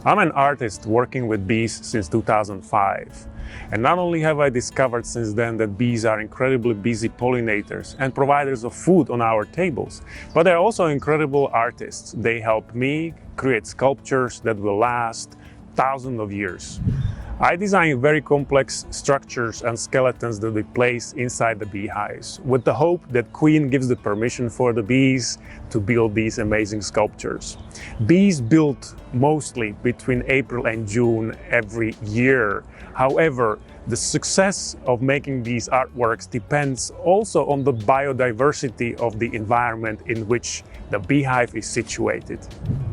I'm an artist working with bees since 2005. And not only have I discovered since then that bees are incredibly busy pollinators and providers of food on our tables, but they're also incredible artists. They help me create sculptures that will last thousands of years. I design very complex structures and skeletons that we place inside the beehives, with the hope that Queen gives the permission for the bees to build these amazing sculptures. Bees build mostly between April and June every year. However, the success of making these artworks depends also on the biodiversity of the environment in which the beehive is situated.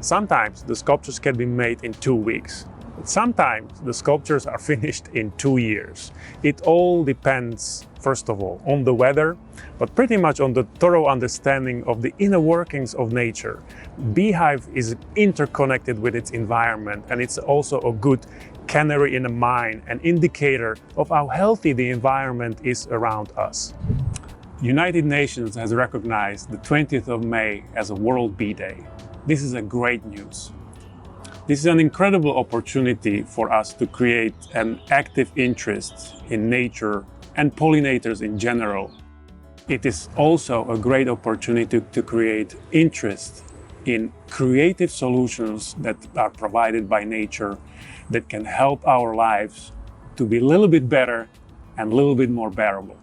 Sometimes the sculptures can be made in 2 weeks. Sometimes the sculptures are finished in 2 years. It all depends, first of all, on the weather, but pretty much on the thorough understanding of the inner workings of nature. Beehive is interconnected with its environment, and it's also a good canary in a mine, an indicator of how healthy the environment is around us. United Nations has recognized the 20th of May as a World Bee Day. This is a great news. This is an incredible opportunity for us to create an active interest in nature and pollinators in general. It is also a great opportunity to create interest in creative solutions that are provided by nature that can help our lives to be a little bit better and a little bit more bearable.